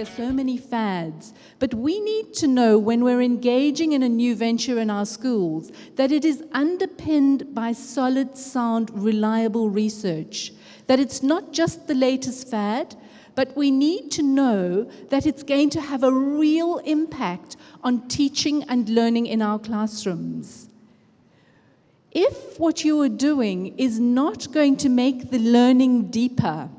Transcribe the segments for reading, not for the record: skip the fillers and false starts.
there's so many fads. But we need to know when we're engaging in a new venture in our schools that it is underpinned by solid, sound, reliable research. That it's not just the latest fad, but we need to know that it's going to have a real impact on teaching and learning in our classrooms. If what you are doing is not going to make the learning deeper,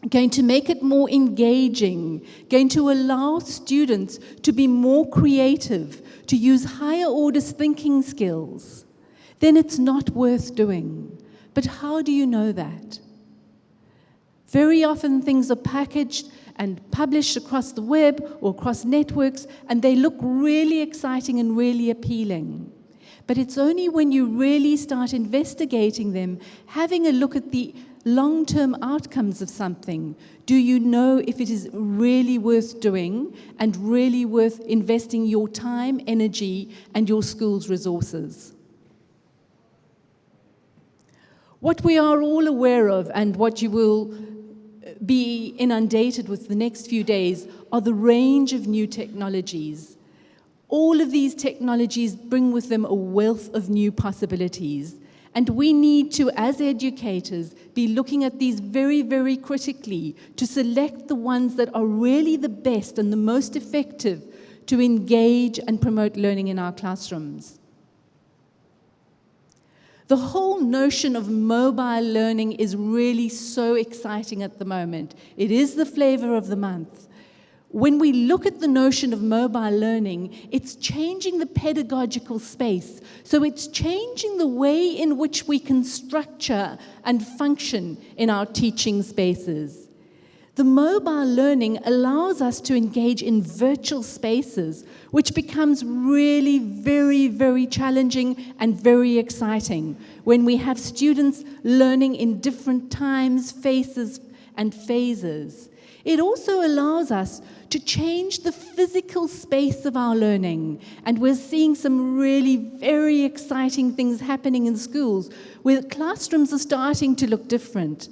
going to make it more engaging, going to allow students to be more creative, to use higher order thinking skills, then it's not worth doing. But how do you know that? Very often things are packaged and published across the web or across networks, and they look really exciting and really appealing. But it's only when you really start investigating them, having a look at the long-term outcomes of something, do you know if it is really worth doing and really worth investing your time, energy, and your school's resources. What we are all aware of, and what you will be inundated with the next few days, are the range of new technologies. All of these technologies bring with them a wealth of new possibilities. And we need to, as educators, be looking at these very, very critically to select the ones that are really the best and the most effective to engage and promote learning in our classrooms. The whole notion of mobile learning is really so exciting at the moment. It is the flavor of the month. When we look at the notion of mobile learning, it's changing the pedagogical space. So it's changing the way in which we can structure and function in our teaching spaces. The mobile learning allows us to engage in virtual spaces, which becomes really very, very challenging and very exciting when we have students learning in different times, faces, and phases. It also allows us to change the physical space of our learning. And we're seeing some really very exciting things happening in schools where classrooms are starting to look different.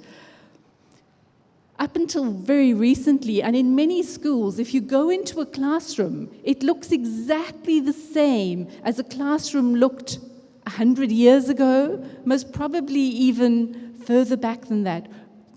Up until very recently, and in many schools, if you go into a classroom, it looks exactly the same as a classroom looked 100 years ago, most probably even further back than that.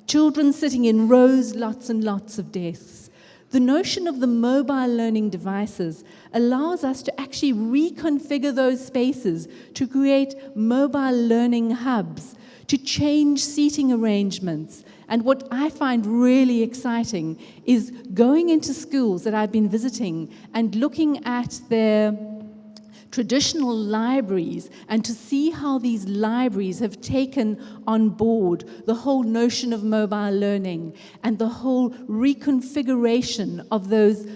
Children sitting in rows, lots and lots of desks. The notion of the mobile learning devices allows us to actually reconfigure those spaces to create mobile learning hubs, to change seating arrangements. And what I find really exciting is going into schools that I've been visiting and looking at their traditional libraries and to see how these libraries have taken on board the whole notion of mobile learning and the whole reconfiguration of those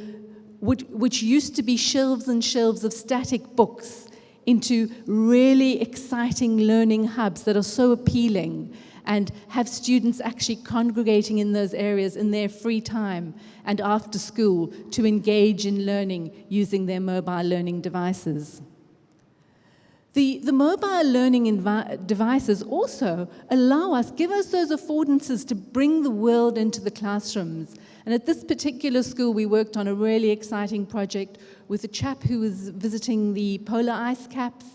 which used to be shelves and shelves of static books into really exciting learning hubs that are so appealing, and have students actually congregating in those areas in their free time and after school to engage in learning using their mobile learning devices. The mobile learning devices also give us those affordances to bring the world into the classrooms. And at this particular school, we worked on a really exciting project with a chap who was visiting the polar ice caps,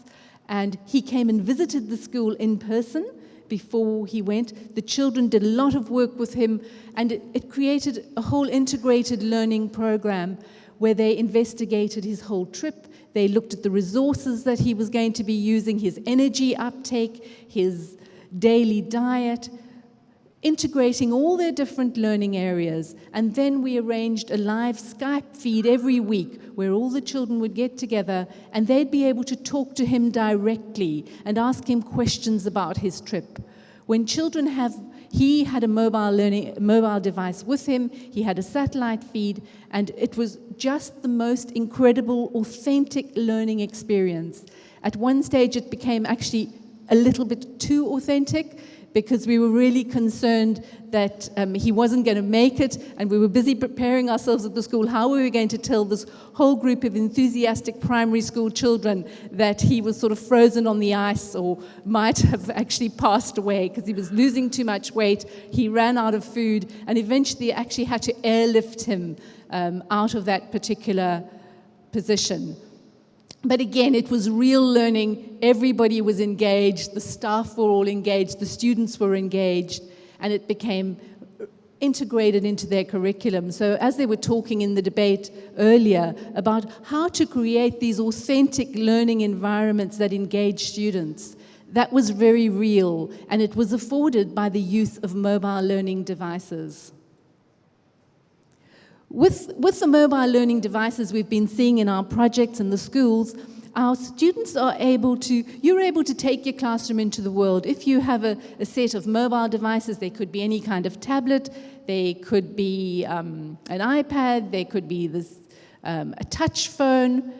and he came and visited the school in person before he went. The children did a lot of work with him, and it created a whole integrated learning program where they investigated his whole trip. They looked at the resources that he was going to be using, his energy uptake, his daily diet, integrating all their different learning areas. And then we arranged a live Skype feed every week where all the children would get together and they'd be able to talk to him directly and ask him questions about his trip. When children he had a mobile device with him, he had a satellite feed, and it was just the most incredible, authentic learning experience. At one stage, it became actually a little bit too authentic. because we were really concerned that he wasn't going to make it, and we were busy preparing ourselves at the school how we were going to tell this whole group of enthusiastic primary school children that he was sort of frozen on the ice or might have actually passed away because he was losing too much weight, he ran out of food, and eventually actually had to airlift him out of that particular position. But again, it was real learning. Everybody was engaged. The staff were all engaged. The students were engaged. And it became integrated into their curriculum. So as they were talking in the debate earlier about how to create these authentic learning environments that engage students, that was very real. And it was afforded by the use of mobile learning devices. With the mobile learning devices we've been seeing in our projects in the schools, our students are you're able to take your classroom into the world. If you have a set of mobile devices, they could be any kind of tablet, they could be an iPad, they could be a touch phone.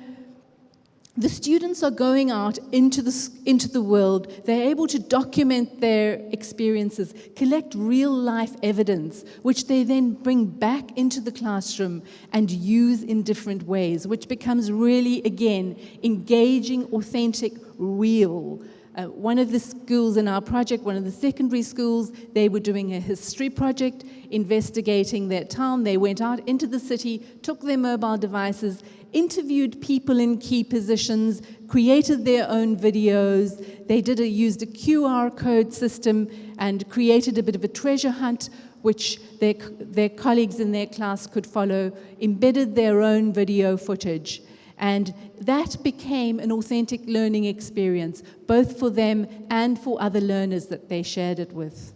The students are going out into the world. They're able to document their experiences, collect real-life evidence, which they then bring back into the classroom and use in different ways, which becomes really, again, engaging, authentic, real. One of the schools in our project, one of the secondary schools, they were doing a history project, investigating their town. They went out into the city, took their mobile devices, interviewed people in key positions, created their own videos. They used a QR code system and created a bit of a treasure hunt, which their colleagues in their class could follow, embedded their own video footage. And that became an authentic learning experience, both for them and for other learners that they shared it with.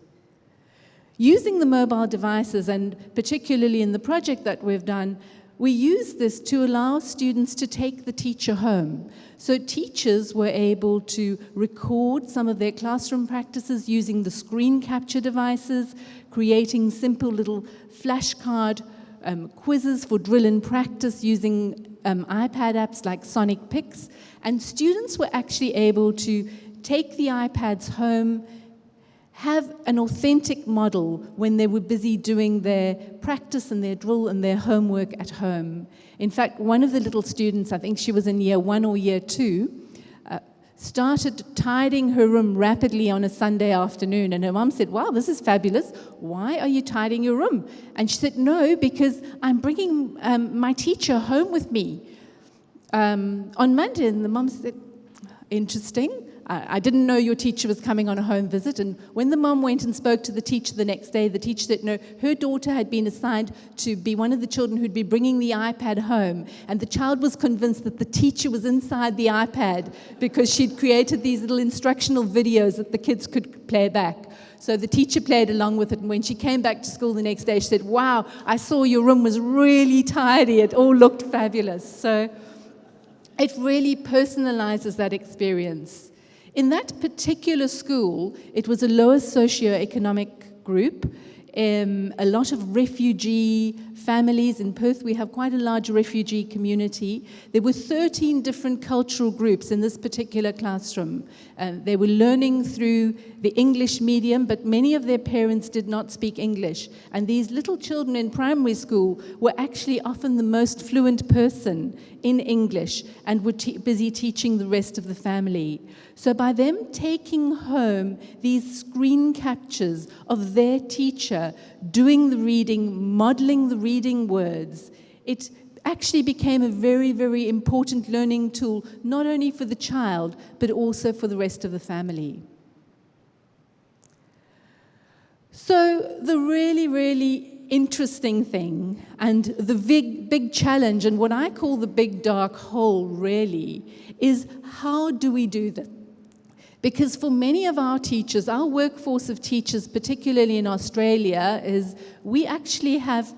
Using the mobile devices, and particularly in the project that we've done, we use this to allow students to take the teacher home. So teachers were able to record some of their classroom practices using the screen capture devices, creating simple little flashcard quizzes for drill and practice using iPad apps like Sonic Pics. And students were actually able to take the iPads home, have an authentic model when they were busy doing their practice and their drill and their homework at home. In fact, one of the little students, I think she was in year 1 or year 2, started tidying her room rapidly on a Sunday afternoon. And her mum said, "Wow, this is fabulous. Why are you tidying your room?" And she said, "No, because I'm bringing my teacher home with me on Monday." And the mum said, "Interesting. I didn't know your teacher was coming on a home visit." And when the mum went and spoke to the teacher the next day, the teacher said no, her daughter had been assigned to be one of the children who'd be bringing the iPad home. And the child was convinced that the teacher was inside the iPad because she'd created these little instructional videos that the kids could play back. So the teacher played along with it, and when she came back to school the next day, she said, "Wow, I saw your room was really tidy. It all looked fabulous." So it really personalizes that experience. In that particular school, it was a lower socioeconomic group, a lot of refugee families. In Perth, we have quite a large refugee community. There were 13 different cultural groups in this particular classroom. They were learning through the English medium, but many of their parents did not speak English. And these little children in primary school were actually often the most fluent person in English and were busy teaching the rest of the family. So by them taking home these screen captures of their teacher doing the reading, modeling the reading words, it actually became a very, very important learning tool, not only for the child, but also for the rest of the family. So the really, really interesting thing and the big challenge, and what I call the big dark hole really, is how do we do that? Because for many of our teachers, our workforce of teachers, particularly in Australia, is we actually have,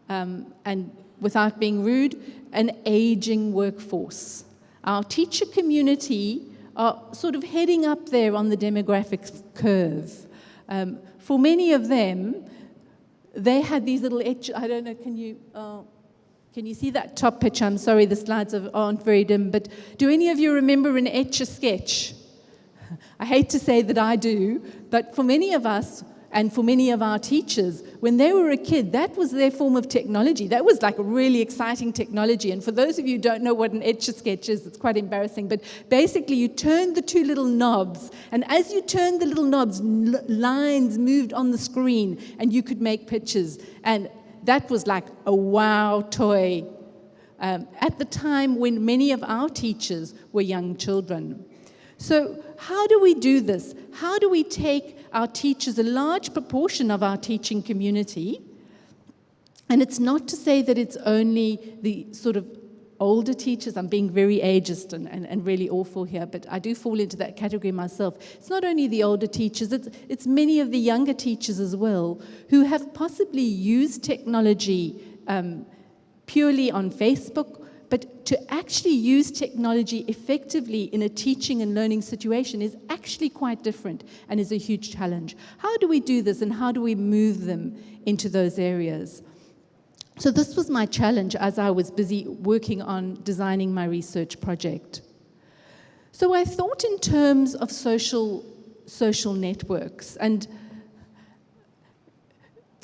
and without being rude, an aging workforce. Our teacher community are sort of heading up there on the demographic curve. For many of them, they had these little I don't know, can you see that top picture? I'm sorry, the slides aren't very dim, but do any of you remember an Etch-A-Sketch? I hate to say that I do, but for many of us and for many of our teachers, when they were a kid, that was their form of technology. That was like a really exciting technology. And for those of you who don't know what an Etch-A-Sketch is, it's quite embarrassing, but basically you turned the two little knobs, and as you turned the little knobs, lines moved on the screen, and you could make pictures. And that was like a wow toy at the time when many of our teachers were young children. So how do we do this? How do we take our teachers, a large proportion of our teaching community, and it's not to say that it's only the sort of older teachers. I'm being very ageist and really awful here, but I do fall into that category myself. It's not only the older teachers, it's many of the younger teachers as well who have possibly used technology purely on Facebook, but to actually use technology effectively in a teaching and learning situation is actually quite different and is a huge challenge. How do we do this, and how do we move them into those areas? So this was my challenge as I was busy working on designing my research project. So I thought in terms of social networks, and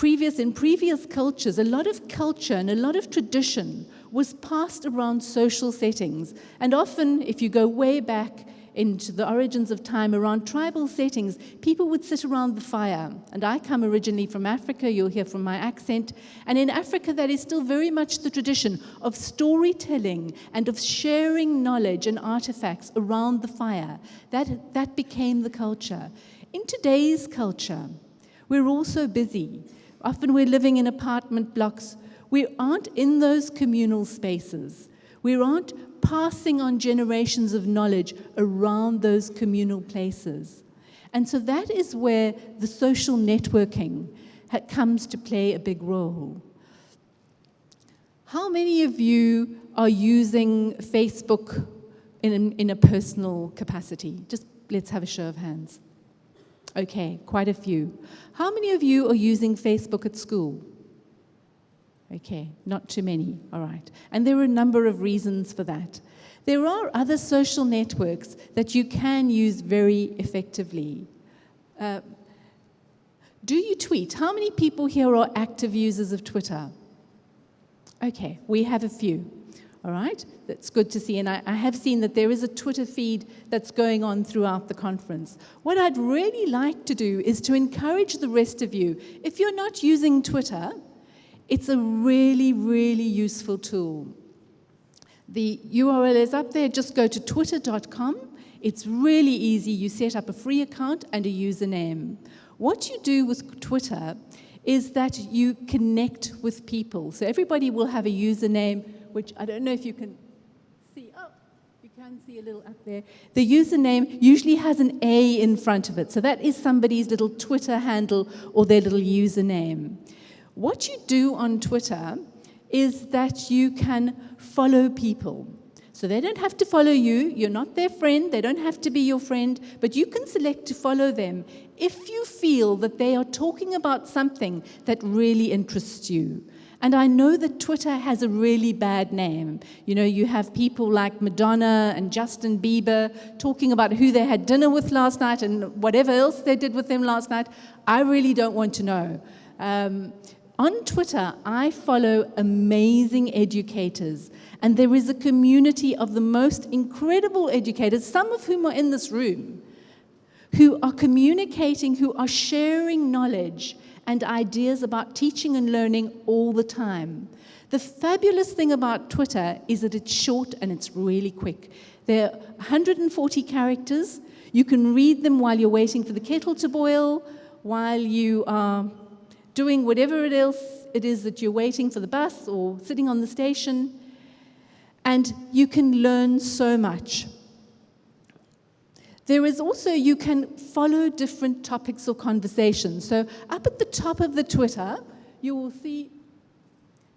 in previous cultures, a lot of culture and a lot of tradition was passed around social settings. And often, if you go way back into the origins of time around tribal settings, people would sit around the fire. And I come originally from Africa, you'll hear from my accent. And in Africa, that is still very much the tradition of storytelling and of sharing knowledge and artifacts around the fire. That became the culture. In today's culture, we're all so busy. Often we're living in apartment blocks. We aren't in those communal spaces. We aren't passing on generations of knowledge around those communal places. And so that is where the social networking comes to play a big role. How many of you are using Facebook in a personal capacity? Just let's have a show of hands. Okay, quite a few. How many of you are using Facebook at school? Okay, not too many, all right. And there are a number of reasons for that. There are other social networks that you can use very effectively. Do you tweet? How many people here are active users of Twitter? Okay, we have a few, all right. That's good to see, and I have seen that there is a Twitter feed that's going on throughout the conference. What I'd really like to do is to encourage the rest of you, if you're not using Twitter, it's a really, really useful tool. The URL is up there. Just go to twitter.com. It's really easy. You set up a free account and a username. What you do with Twitter is that you connect with people. So everybody will have a username, which I don't know if you can see. Oh, you can see a little up there. The username usually has an A in front of it. So that is somebody's little Twitter handle or their little username. What you do on Twitter is that you can follow people. So they don't have to follow you. You're not their friend. They don't have to be your friend. But you can select to follow them if you feel that they are talking about something that really interests you. And I know that Twitter has a really bad name. You know, you have people like Madonna and Justin Bieber talking about who they had dinner with last night and whatever else they did with them last night. I really don't want to know. On Twitter, I follow amazing educators, and there is a community of the most incredible educators, some of whom are in this room, who are communicating, who are sharing knowledge and ideas about teaching and learning all the time. The fabulous thing about Twitter is that it's short and it's really quick. There are 140 characters. You can read them while you're waiting for the kettle to boil, while you are doing whatever else it is that you're waiting for the bus or sitting on the station, and you can learn so much. There is also, you can follow different topics or conversations. So up at the top of the Twitter, you will see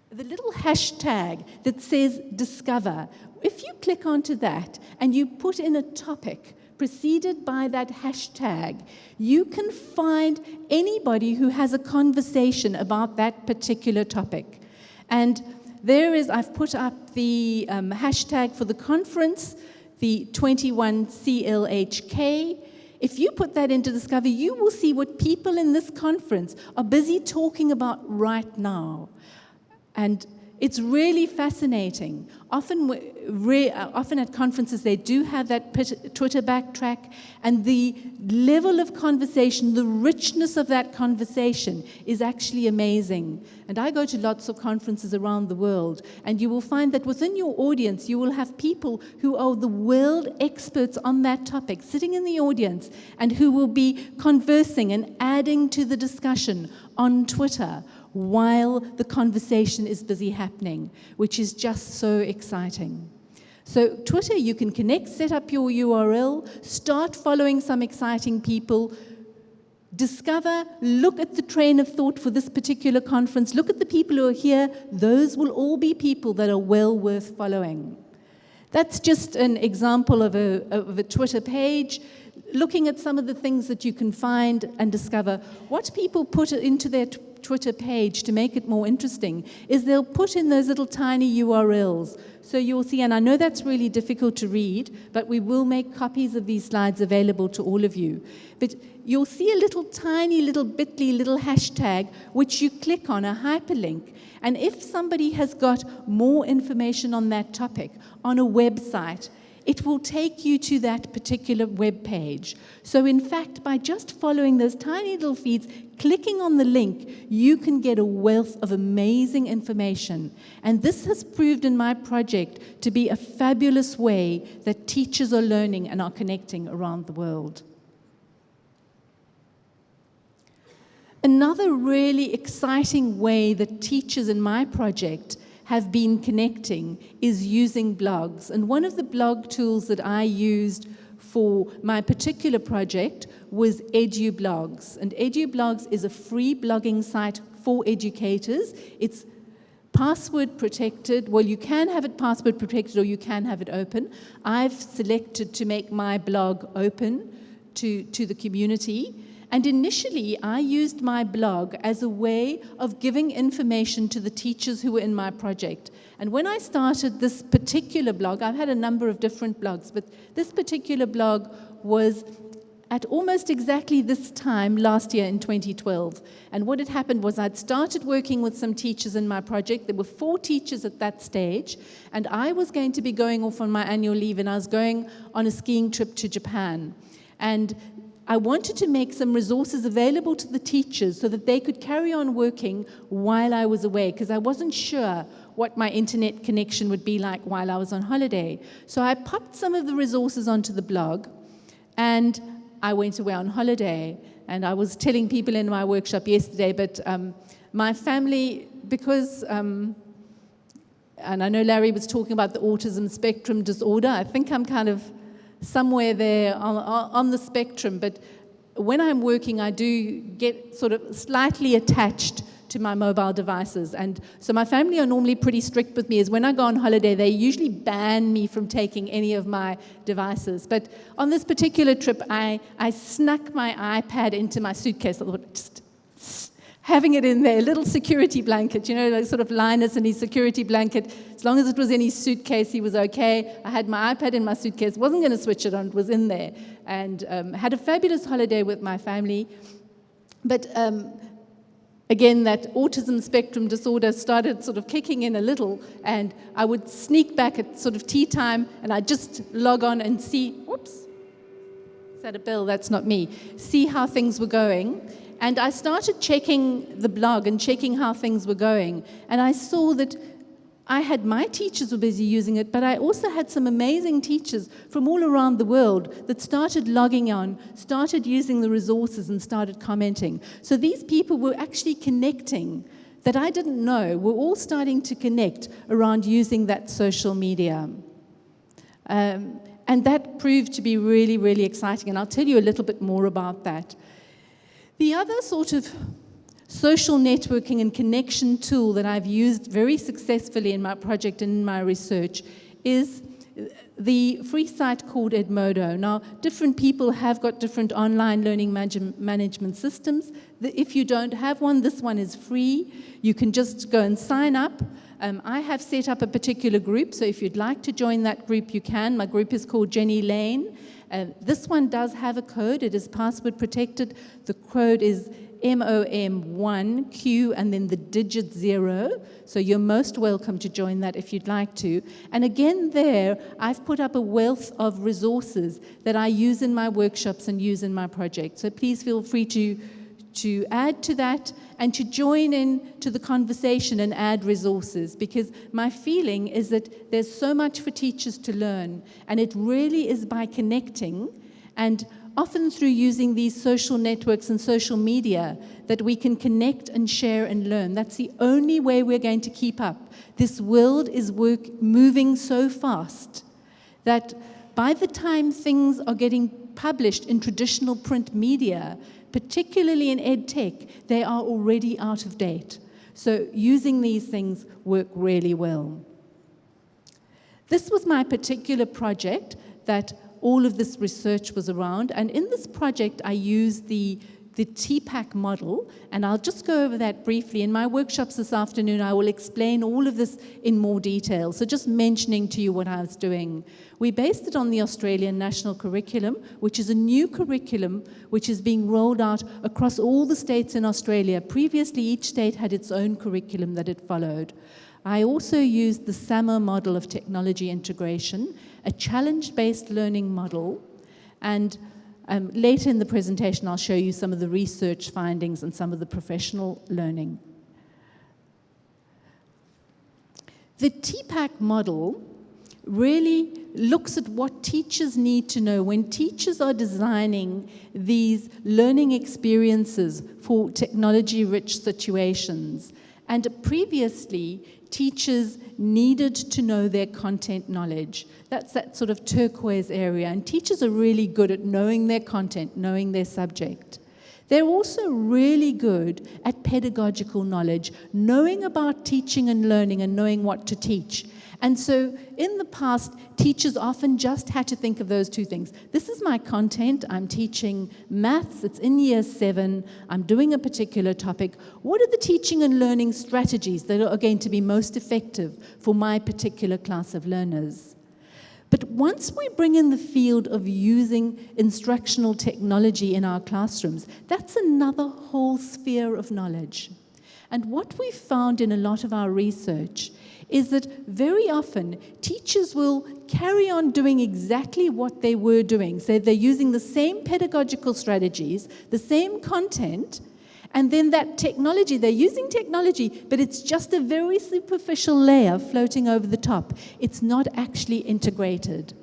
the little hashtag that says discover. If you click onto that and you put in a topic preceded by that hashtag, you can find anybody who has a conversation about that particular topic. And I've put up the hashtag for the conference, the 21CLHK. if you put that into Discover, you will see what people in this conference are busy talking about right now. And it's really fascinating. Often at conferences, they do have that Twitter backtrack, and the level of conversation, the richness of that conversation is actually amazing. And I go to lots of conferences around the world, and you will find that within your audience, you will have people who are the world experts on that topic sitting in the audience, and who will be conversing and adding to the discussion on Twitter while the conversation is busy happening, which is just so exciting. So Twitter, you can connect, set up your URL, start following some exciting people, discover, look at the train of thought for this particular conference, look at the people who are here. Those will all be people that are well worth following. That's just an example of a Twitter page, looking at some of the things that you can find and discover. What people put into their Twitter page to make it more interesting is they'll put in those little tiny URLs. So you'll see, and I know that's really difficult to read, but we will make copies of these slides available to all of you. But you'll see a little tiny little bit.ly little hashtag which you click on, a hyperlink. And if somebody has got more information on that topic on a website, it will take you to that particular web page. So in fact, by just following those tiny little feeds, clicking on the link, you can get a wealth of amazing information. And this has proved in my project to be a fabulous way that teachers are learning and are connecting around the world. Another really exciting way that teachers in my project have been connecting is using blogs. And one of the blog tools that I used for my particular project was EduBlogs. And EduBlogs is a free blogging site for educators. It's password protected. Well, you can have it password protected or you can have it open. I've selected to make my blog open to the community. And initially, I used my blog as a way of giving information to the teachers who were in my project. And when I started this particular blog, I've had a number of different blogs, but this particular blog was at almost exactly this time last year in 2012. And what had happened was I'd started working with some teachers in my project. There were 4 teachers at that stage, and I was going to be going off on my annual leave, and I was going on a skiing trip to Japan. And I wanted to make some resources available to the teachers so that they could carry on working while I was away, because I wasn't sure what my internet connection would be like while I was on holiday. So I popped some of the resources onto the blog, and I went away on holiday. And I was telling people in my workshop yesterday, but my family, because, and I know Larry was talking about the autism spectrum disorder, I think I'm kind of somewhere there on the spectrum, but when I'm working, I do get sort of slightly attached to my mobile devices. And so my family are normally pretty strict with me, is when I go on holiday, they usually ban me from taking any of my devices. But on this particular trip, I snuck my iPad into my suitcase. I thought, just having it in there, a little security blanket, you know, like sort of Linus and his security blanket. As long as it was in his suitcase, he was okay. I had my iPad in my suitcase, wasn't going to switch it on, it was in there. And had a fabulous holiday with my family. But again, that autism spectrum disorder started sort of kicking in a little, and I would sneak back at sort of tea time, and I'd just log on and see, whoops, is that a bell? That's not me. See how things were going. And I started checking the blog and checking how things were going. And I saw that I had my teachers were busy using it, but I also had some amazing teachers from all around the world that started logging on, started using the resources, and started commenting. So these people were actually connecting that I didn't know. We're all starting to connect around using that social media. And that proved to be really, really exciting. And I'll tell you a little bit more about that. The other sort of social networking and connection tool that I've used very successfully in my project and in my research is the free site called Edmodo. Now, different people have got different online learning management systems. If you don't have one, this one is free. You can just go and sign up. I have set up a particular group, so if you'd like to join that group, you can. My group is called Jenny Lane. This one does have a code. It is password protected. The code is MOM1Q and then the digit 0. So you're most welcome to join that if you'd like to. And again there, I've put up a wealth of resources that I use in my workshops and use in my project. So please feel free to add to that and to join in to the conversation and add resources, because my feeling is that there's so much for teachers to learn, and it really is by connecting and often through using these social networks and social media that we can connect and share and learn. That's the only way we're going to keep up. This world is moving so fast that by the time things are getting published in traditional print media, particularly in ed tech, they are already out of date. So using these things work really well. This was my particular project that all of this research was around, and in this project I used the Tpac model, and I'll just go over that briefly. In my workshops this afternoon, I will explain all of this in more detail, so just mentioning to you what I was doing. We based it on the Australian National Curriculum, which is a new curriculum which is being rolled out across all the states in Australia. Previously, each state had its own curriculum that it followed. I also used the SAMR model of technology integration, a challenge-based learning model, and later in the presentation I'll show you some of the research findings and some of the professional learning. The Tpac model really looks at what teachers need to know when teachers are designing these learning experiences for technology-rich situations. And previously, teachers needed to know their content knowledge. That's that sort of turquoise area. And teachers are really good at knowing their content, knowing their subject. They're also really good at pedagogical knowledge, knowing about teaching and learning and knowing what to teach. And so in the past, teachers often just had to think of those two things. This is my content. I'm teaching maths. It's in year 7. I'm doing a particular topic. What are the teaching and learning strategies that are going to be most effective for my particular class of learners? But once we bring in the field of using instructional technology in our classrooms, that's another whole sphere of knowledge. And what we've found in a lot of our research is that very often teachers will carry on doing exactly what they were doing. So they're using the same pedagogical strategies, the same content, and then that technology, they're using technology, but it's just a very superficial layer floating over the top. It's not actually integrated.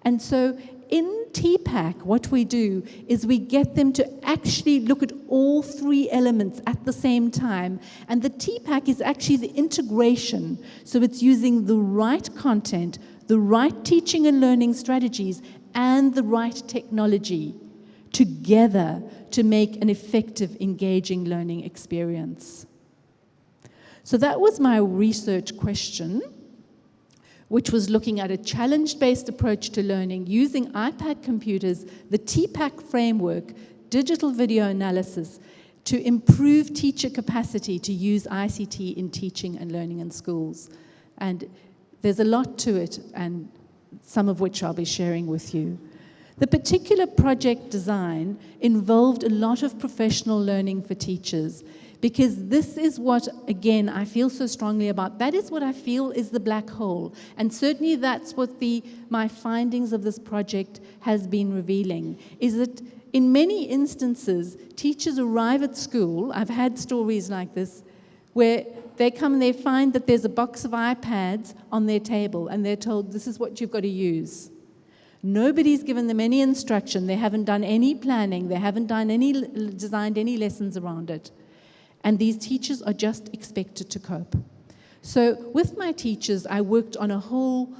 And so in Tpac, what we do is we get them to actually look at all 3 elements at the same time. And the Tpac is actually the integration. So it's using the right content, the right teaching and learning strategies, and the right technology together to make an effective, engaging learning experience. So that was my research question, which was looking at a challenge-based approach to learning using iPad computers, the Tpac framework, digital video analysis, to improve teacher capacity to use ICT in teaching and learning in schools. And there's a lot to it, and some of which I'll be sharing with you. The particular project design involved a lot of professional learning for teachers, because this is what, again, I feel so strongly about. That is what I feel is the black hole. And certainly that's what my findings of this project has been revealing, is that in many instances, teachers arrive at school, I've had stories like this, where they come and they find that there's a box of iPads on their table, and they're told, this is what you've got to use. Nobody's given them any instruction. They haven't done any planning. They haven't designed any lessons around it. And these teachers are just expected to cope. So with my teachers, I worked on a whole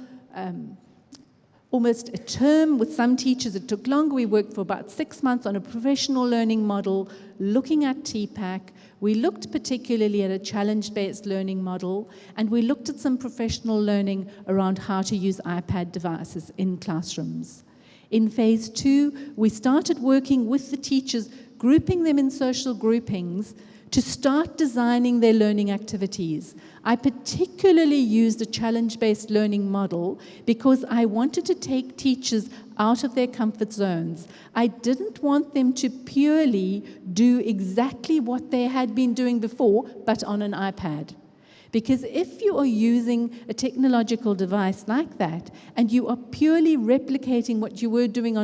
almost a term. With some teachers it took longer. We worked for about 6 months on a professional learning model, looking at Tpac. We looked particularly at a challenge-based learning model, and we looked at some professional learning around how to use iPad devices in classrooms. In phase 2, we started working with the teachers, grouping them in social groupings to start designing their learning activities. I particularly used a challenge-based learning model because I wanted to take teachers out of their comfort zones. I didn't want them to purely do exactly what they had been doing before, but on an iPad. Because if you are using a technological device like that, and you are purely replicating what you were doing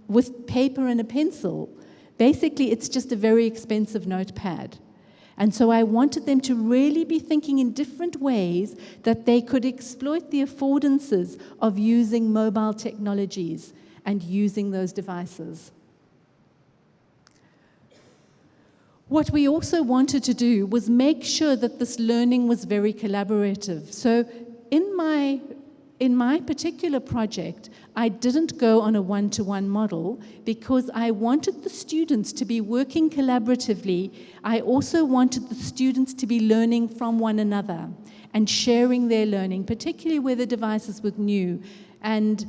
with paper and a pencil, basically it's just a very expensive notepad. And so I wanted them to really be thinking in different ways that they could exploit the affordances of using mobile technologies and using those devices. What we also wanted to do was make sure that this learning was very collaborative. So in my particular project, I didn't go on a one-to-one model because I wanted the students to be working collaboratively. I also wanted the students to be learning from one another and sharing their learning, particularly where the devices were new. And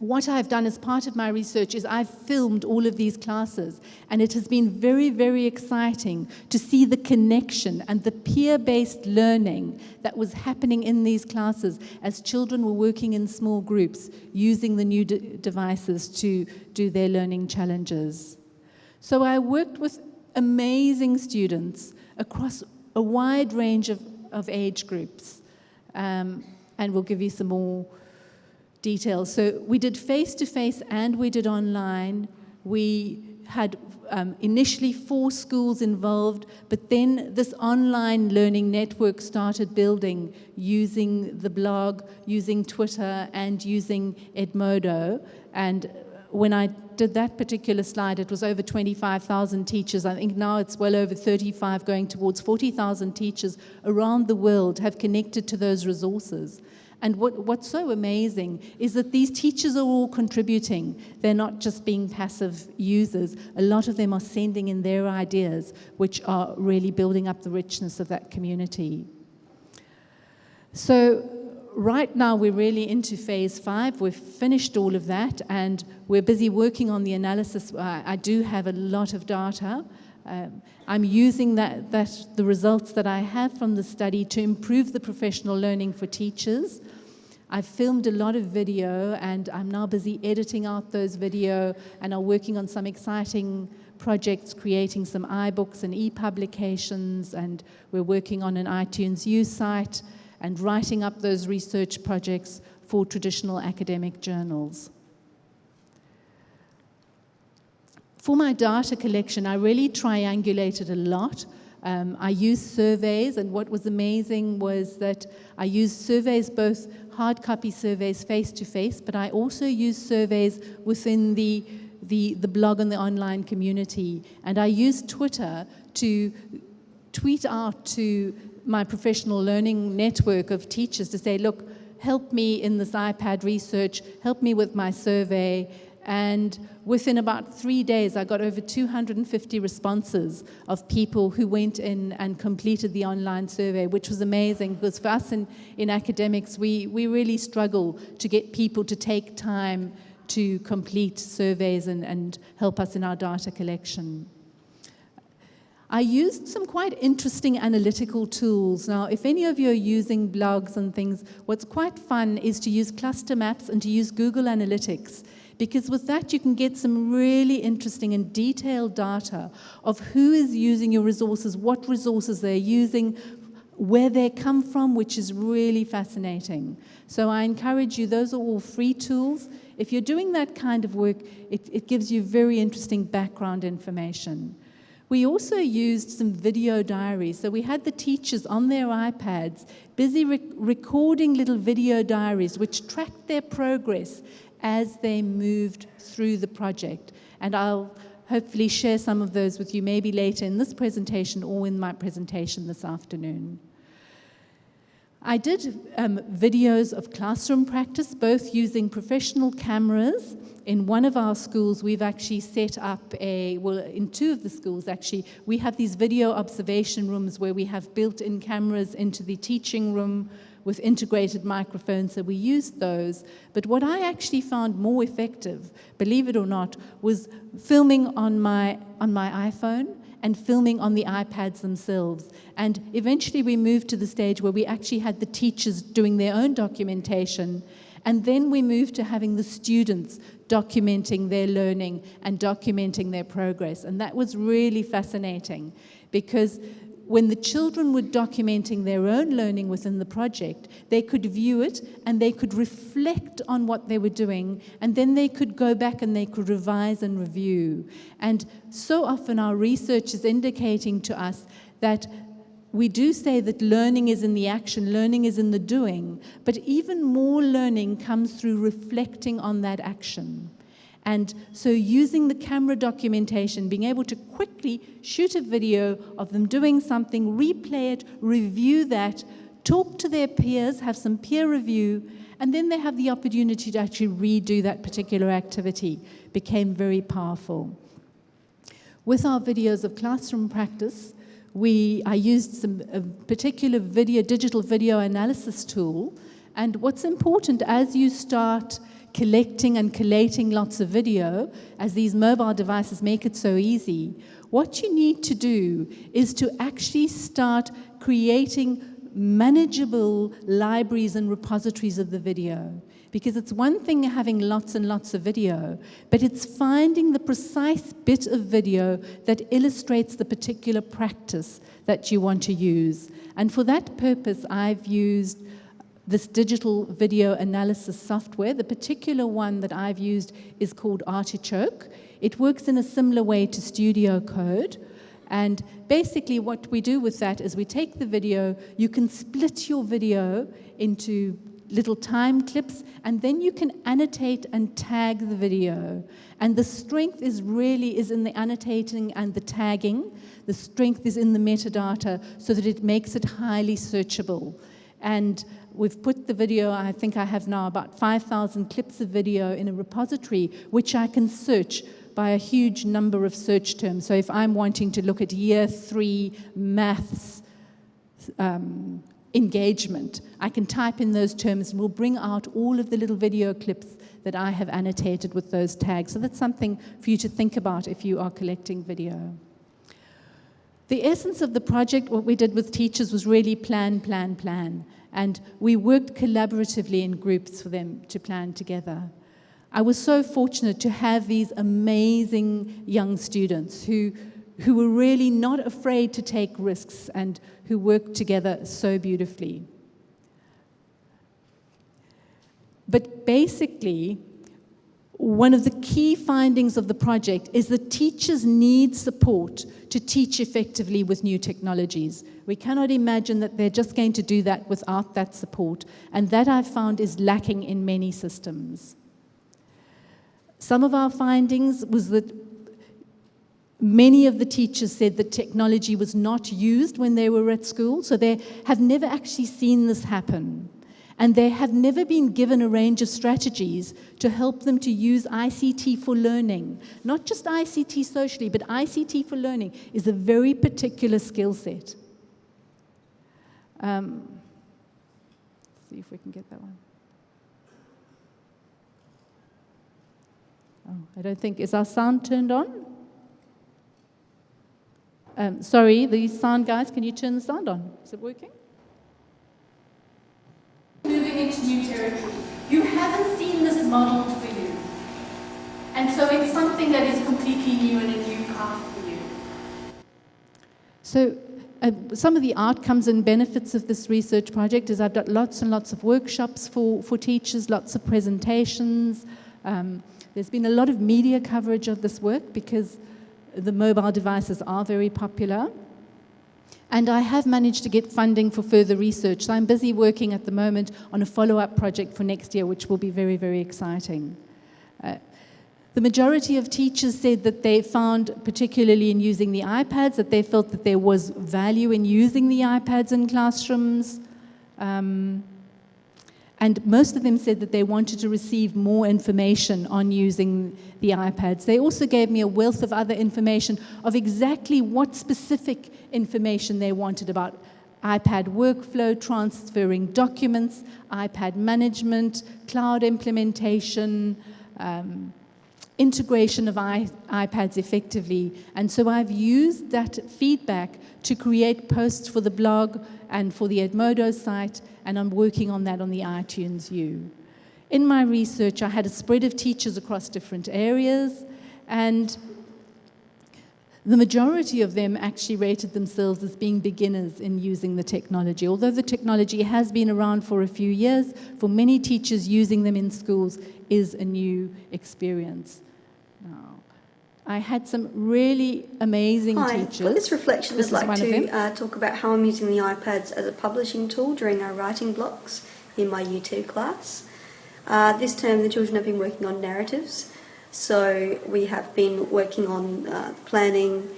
what I've done as part of my research is I've filmed all of these classes, and it has been very, very exciting to see the connection and the peer-based learning that was happening in these classes as children were working in small groups using the new devices to do their learning challenges. So I worked with amazing students across a wide range of age groups, and we'll give you some more details. So we did face-to-face and we did online. We had initially 4 schools involved, but then this online learning network started building using the blog, using Twitter, and using Edmodo. And when I did that particular slide, it was over 25,000 teachers. I think now it's well over 35, going towards 40,000 teachers around the world have connected to those resources. And what's so amazing is that these teachers are all contributing. They're not just being passive users. A lot of them are sending in their ideas, which are really building up the richness of that community. So right now we're really into phase 5. We've finished all of that, and we're busy working on the analysis. I do have a lot of data. I'm using the results that I have from the study to improve the professional learning for teachers. I've filmed a lot of video, and I'm now busy editing out those video, and are working on some exciting projects, creating some iBooks and e-publications, and we're working on an iTunes U site and writing up those research projects for traditional academic journals. For my data collection, I really triangulated a lot. I used surveys, and what was amazing was that I used surveys, both hard copy surveys face-to-face, but I also used surveys within the blog and the online community. And I used Twitter to tweet out to my professional learning network of teachers to say, look, help me in this iPad research, help me with my survey. And within about 3 days, I got over 250 responses of people who went in and completed the online survey, which was amazing, because for us in academics, we really struggle to get people to take time to complete surveys and help us in our data collection. I used some quite interesting analytical tools. Now, if any of you are using blogs and things, what's quite fun is to use cluster maps and to use Google Analytics, because with that you can get some really interesting and detailed data of who is using your resources, what resources they're using, where they come from, which is really fascinating. So I encourage you, those are all free tools. If you're doing that kind of work, it gives you very interesting background information. We also used some video diaries. So we had the teachers on their iPads busy recording little video diaries which tracked their progress as they moved through the project. And I'll hopefully share some of those with you maybe later in this presentation or in my presentation this afternoon. I did videos of classroom practice, both using professional cameras. In one of our schools, we've actually set up in two of the schools actually, we have these video observation rooms where we have built-in cameras into the teaching room with integrated microphones, so we used those. But what I actually found more effective, believe it or not, was filming on my iPhone and filming on the iPads themselves. And eventually we moved to the stage where we actually had the teachers doing their own documentation, and then we moved to having the students documenting their learning and documenting their progress. And that was really fascinating, because when the children were documenting their own learning within the project, they could view it and they could reflect on what they were doing, and then they could go back and they could revise and review. And so often our research is indicating to us that we do say that learning is in the action, learning is in the doing, but even more learning comes through reflecting on that action. And so using the camera documentation, being able to quickly shoot a video of them doing something, replay it, review that, talk to their peers, have some peer review, and then they have the opportunity to actually redo that particular activity, became very powerful. With our videos of classroom practice, I used a particular digital video analysis tool. And what's important as you start collecting and collating lots of video, as these mobile devices make it so easy, what you need to do is to actually start creating manageable libraries and repositories of the video. Because it's one thing having lots and lots of video, but it's finding the precise bit of video that illustrates the particular practice that you want to use. And for that purpose, I've used this digital video analysis software. The particular one that I've used is called Artichoke. It works in a similar way to Studio Code. And basically what we do with that is we take the video, you can split your video into little time clips, and then you can annotate and tag the video. And the strength is in the annotating and the tagging. The strength is in the metadata so that it makes it highly searchable. And we've put the video, I think I have now about 5,000 clips of video in a repository, which I can search by a huge number of search terms. So if I'm wanting to look at Year 3 maths engagement, I can type in those terms and we'll bring out all of the little video clips that I have annotated with those tags. So that's something for you to think about if you are collecting video. The essence of the project, what we did with teachers, was really plan, plan, plan. And we worked collaboratively in groups for them to plan together. I was so fortunate to have these amazing young students who were really not afraid to take risks and who worked together so beautifully. But basically, one of the key findings of the project is that teachers need support to teach effectively with new technologies. We cannot imagine that they're just going to do that without that support, and that I've found is lacking in many systems. Some of our findings was that many of the teachers said that technology was not used when they were at school, so they have never actually seen this happen. And they have never been given a range of strategies to help them to use ICT for learning. Not just ICT socially, but ICT for learning is a very particular skill set. Let's see if we can get that one. Oh, I don't think, is our sound turned on? Sorry, the sound guys, can you turn the sound on? Is it working? Moving into new territory. You haven't seen this model for you. And so it's something that is completely new and a new path for you. So some of the outcomes and benefits of this research project is I've got lots and lots of workshops for teachers, lots of presentations. There's been a lot of media coverage of this work because the mobile devices are very popular. And I have managed to get funding for further research. So I'm busy working at the moment on a follow-up project for next year, which will be very, very exciting. The majority of teachers said that they found, particularly in using the iPads, that they felt that there was value in using the iPads in classrooms. And most of them said that they wanted to receive more information on using the iPads. They also gave me a wealth of other information of exactly what specific information they wanted about iPad workflow, transferring documents, iPad management, cloud implementation, integration of iPads effectively. And so I've used that feedback to create posts for the blog and for the Edmodo site, and I'm working on that on the iTunes U. In my research, I had a spread of teachers across different areas, and the majority of them actually rated themselves as being beginners in using the technology. Although the technology has been around for a few years, for many teachers, using them in schools is a new experience. Now, I had some really amazing teachers. For this reflection, I'd like to talk about how I'm using the iPads as a publishing tool during our writing blocks in my U2 class. This term, the children have been working on narratives. So we have been working on planning,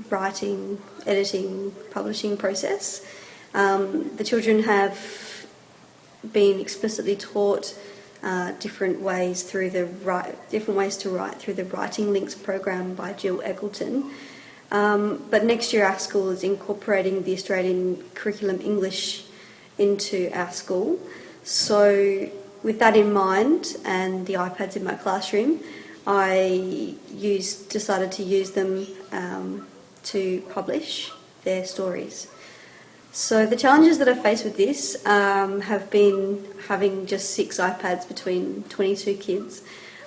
writing, editing, publishing process. The children have been explicitly taught different ways to write through the Writing Links program by Jill Eggleton. But next year our school is incorporating the Australian curriculum English into our school. So with that in mind and the iPads in my classroom, I decided to use them to publish their stories. So the challenges that I face with this have been having just 6 iPads between 22 kids.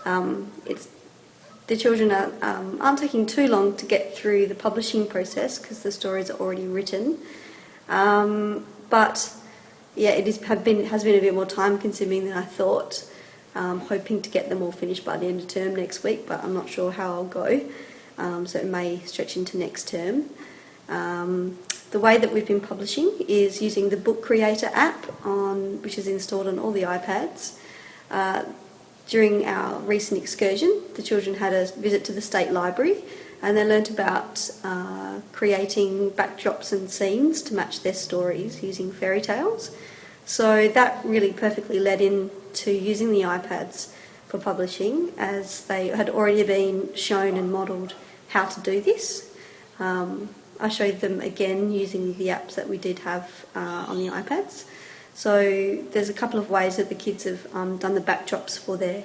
The children aren't taking too long to get through the publishing process because the stories are already written. But yeah, it has been a bit more time consuming than I thought. Hoping to get them all finished by the end of term next week, but I'm not sure how I'll go. So it may stretch into next term. The way that we've been publishing is using the Book Creator app, which is installed on all the iPads. During our recent excursion, the children had a visit to the State Library, and they learnt about creating backdrops and scenes to match their stories using fairy tales. So that really perfectly led into using the iPads for publishing, as they had already been shown and modelled how to do this. I showed them again using the apps that we did have on the iPads. So there's a couple of ways that the kids have done the backdrops for their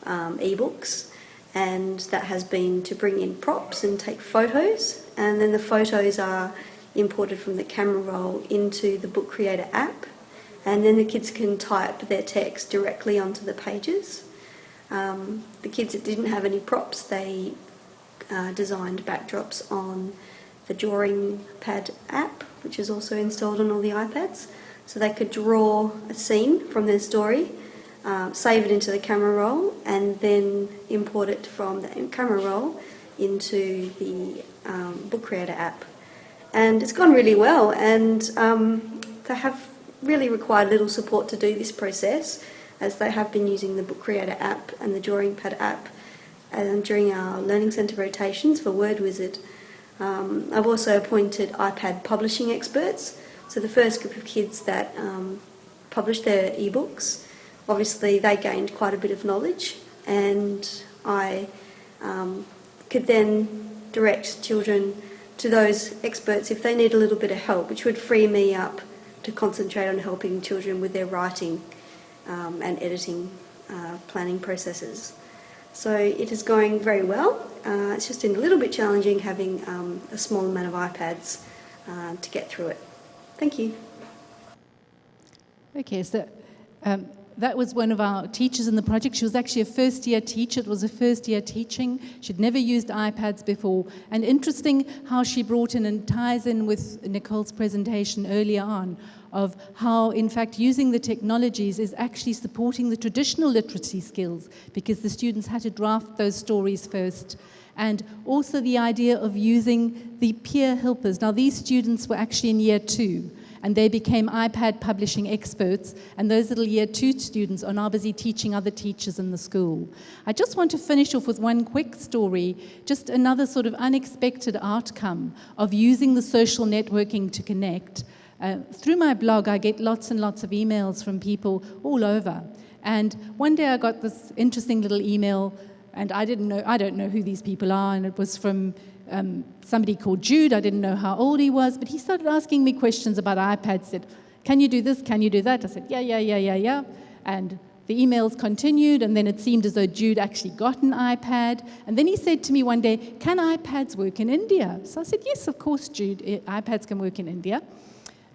ebooks, and that has been to bring in props and take photos, and then the photos are imported from the camera roll into the Book Creator app, and then the kids can type their text directly onto the pages. The kids that didn't have any props, they designed backdrops on the Drawing Pad app, which is also installed on all the iPads. So they could draw a scene from their story, save it into the camera roll, and then import it from the camera roll into the Book Creator app. And it's gone really well, and they have really required little support to do this process, as they have been using the Book Creator app and the Drawing Pad app during our Learning Centre rotations for Word Wizard. I've also appointed iPad publishing experts. So the first group of kids that published their ebooks, obviously they gained quite a bit of knowledge, and I could then direct children to those experts if they need a little bit of help, which would free me up to concentrate on helping children with their writing and editing planning processes. So it is going very well. It's just been a little bit challenging having a small amount of iPads to get through it. Thank you. Okay, so that was one of our teachers in the project. She was actually a first-year teacher. It was a first-year teaching. She'd never used iPads before. And interesting how she brought in and ties in with Nicole's presentation earlier on of how, in fact, using the technologies is actually supporting the traditional literacy skills, because the students had to draft those stories first. And also the idea of using the peer helpers. Now, these students were actually in year 2, and they became iPad publishing experts, and those little year 2 students are now busy teaching other teachers in the school. I just want to finish off with one quick story, just another sort of unexpected outcome of using the social networking to connect. Through my blog, I get lots and lots of emails from people all over. And one day I got this interesting little email, and I don't know who these people are, and it was from somebody called Jude. I didn't know how old he was, but he started asking me questions about iPads. Said, "Can you do this? Can you do that?" I said, yeah. And the emails continued, and then it seemed as though Jude actually got an iPad. And then he said to me one day, "Can iPads work in India?" So I said, "Yes, of course, Jude, iPads can work in India."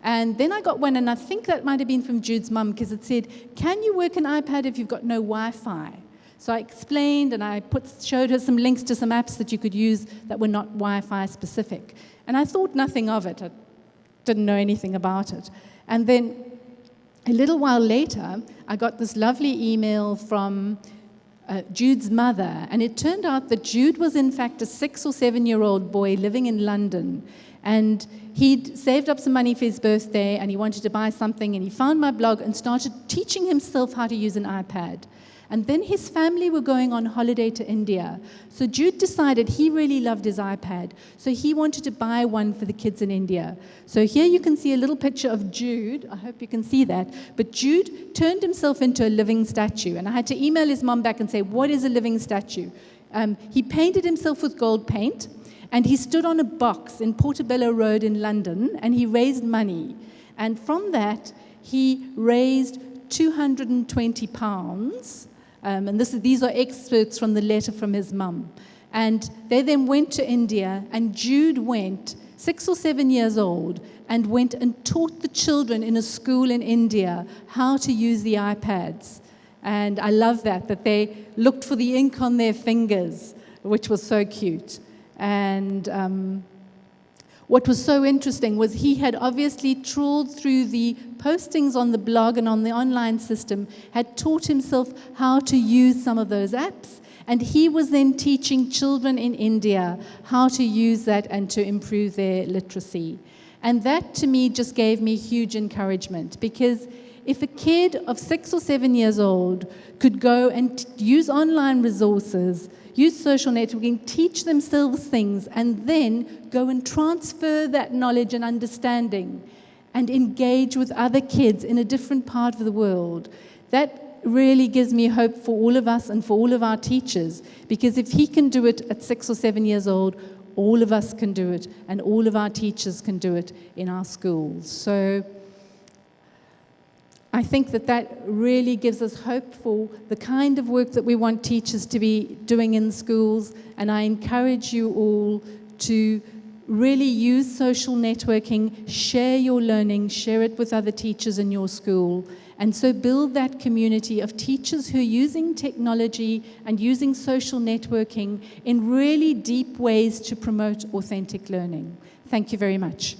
And then I got one, and I think that might have been from Jude's mum, because it said, "Can you work an iPad if you've got no Wi-Fi?" So I explained, and I showed her some links to some apps that you could use that were not Wi-Fi specific. And I thought nothing of it. I didn't know anything about it. And then a little while later, I got this lovely email from Jude's mother, and it turned out that Jude was in fact a 6 or 7-year-old boy living in London, and he'd saved up some money for his birthday, and he wanted to buy something, and he found my blog and started teaching himself how to use an iPad. And then his family were going on holiday to India. So Jude decided he really loved his iPad, so he wanted to buy one for the kids in India. So here you can see a little picture of Jude. I hope you can see that. But Jude turned himself into a living statue. And I had to email his mom back and say, "What is a living statue?" He painted himself with gold paint, and he stood on a box in Portobello Road in London, and he raised money. And from that, he raised £220. And these are excerpts from the letter from his mum. And they then went to India, and Jude went, 6 or 7 years old, and went and taught the children in a school in India how to use the iPads. And I love that they looked for the ink on their fingers, which was so cute. And what was so interesting was he had obviously trawled through the postings on the blog and on the online system, had taught himself how to use some of those apps, and he was then teaching children in India how to use that and to improve their literacy. And that, to me, just gave me huge encouragement, because if a kid of 6 or 7 years old could go and use online resources, use social networking, teach themselves things, and then go and transfer that knowledge and understanding and engage with other kids in a different part of the world, that really gives me hope for all of us and for all of our teachers, because if he can do it at 6 or 7 years old, all of us can do it, and all of our teachers can do it in our schools. So I think that really gives us hope for the kind of work that we want teachers to be doing in schools, and I encourage you all to really use social networking, share your learning, share it with other teachers in your school, and so build that community of teachers who are using technology and using social networking in really deep ways to promote authentic learning. Thank you very much.